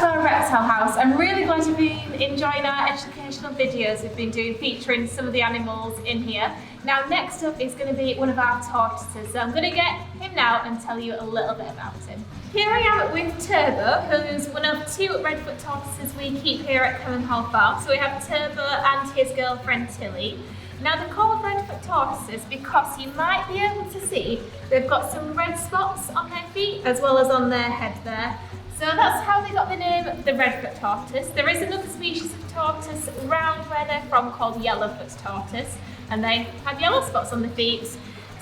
to our reptile house. I'm really glad you've been enjoying our educational videos we've been doing featuring some of the animals in here. Now next up is going to be one of our tortoises, so I'm going to get him now and tell you a little bit about him. Here I am with Turbo, who's one of two redfoot tortoises we keep here at Kellenhall Farm. So we have Turbo and his girlfriend Tilly. Now they're called redfoot tortoises because you might be able to see they've got some red spots on their feet as well as on their head there. So that's how they got the name the redfoot tortoise. There is another species of tortoise around where they're from called yellowfoot tortoise, and they have yellow spots on their feet.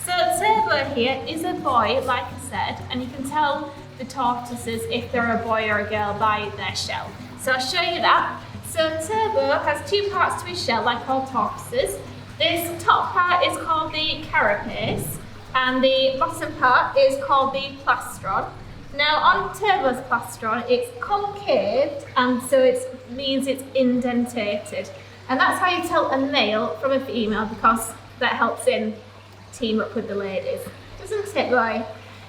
So Turbo here is a boy, like I said, and you can tell the tortoises if they're a boy or a girl by their shell. So I'll show you that. So Turbo has two parts to his shell, like all tortoises. This top part is called the carapace, and the bottom part is called the plastron. Now on Turbo's plastron, it's concaved, and so it means it's indentated. And that's how you tell a male from a female, because that helps him team up with the ladies. Doesn't it, boy?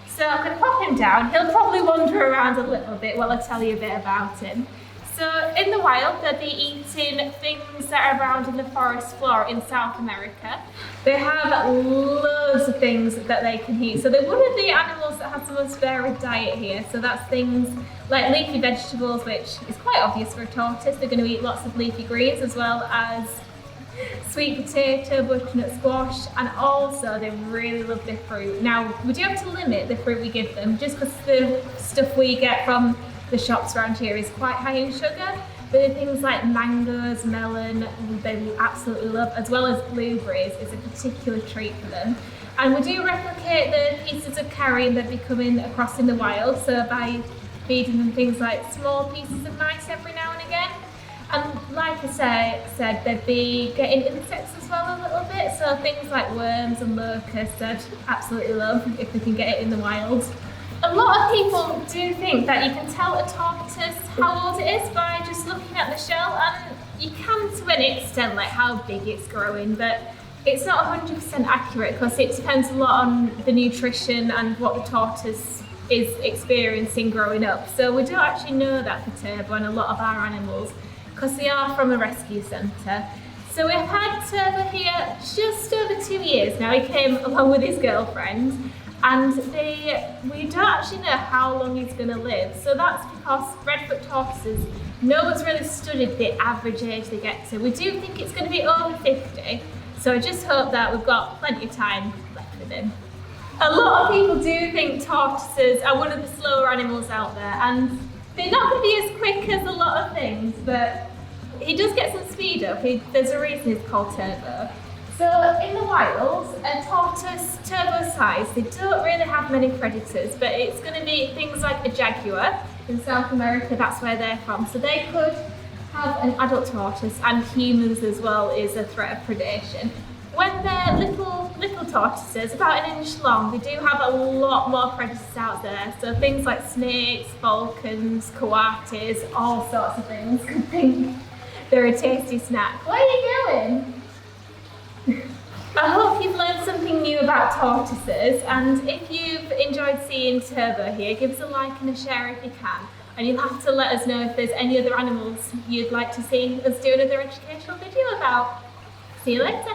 So I'm going to pop him down. He'll probably wander around a little bit while I tell you a bit about him. So in the wild, they'll be eating things that are around in the forest floor in South America. They have loads of things that they can eat. So they're one of the animals that has the most varied diet here. So that's things like leafy vegetables, which is quite obvious for a tortoise. They're going to eat lots of leafy greens as well as sweet potato, butternut squash, and also they really love their fruit. Now, we do have to limit the fruit we give them just because the stuff we get from the shops around here is quite high in sugar, but the things like mangoes, melon, they absolutely love, as well as blueberries is a particular treat for them. And we do replicate the pieces of carrion that be coming across in the wild, so by feeding them things like small pieces of mice every now and again. And like I said, they'd be getting insects as well a little bit, so things like worms and locusts I'd absolutely love if we can get it in the wild. A lot of people do think that you can tell a tortoise how old it is by just looking at the shell, and you can to an extent, like how big it's growing, but it's not 100% accurate because it depends a lot on the nutrition and what the tortoise is experiencing growing up. So we don't actually know that for Turbo and a lot of our animals because they are from a rescue centre. So we've had Turbo here just over 2 years now. He came along with his girlfriend. And we don't actually know how long he's going to live. So that's because redfoot tortoises, no one's really studied the average age they get to. We do think it's going to be over 50. So I just hope that we've got plenty of time left with him. A lot of people do think tortoises are one of the slower animals out there. And they're not going to be as quick as a lot of things, but he does get some speed up. There's a reason he's called Turbo. So in the wild, a tortoise Turbo size, they don't really have many predators, but it's going to be things like a jaguar. In South America, that's where they're from. So they could have an adult tortoise, and humans as well is a threat of predation. When they're little tortoises, about 1 inch long, they do have a lot more predators out there. So things like snakes, falcons, coatis, all sorts of things. Could think they're a tasty snack. Where are you going? I hope you've learned something new about tortoises, and if you've enjoyed seeing Turbo here, give us a like and a share if you can, and you'll have to let us know if there's any other animals you'd like to see us do another educational video about. See you later!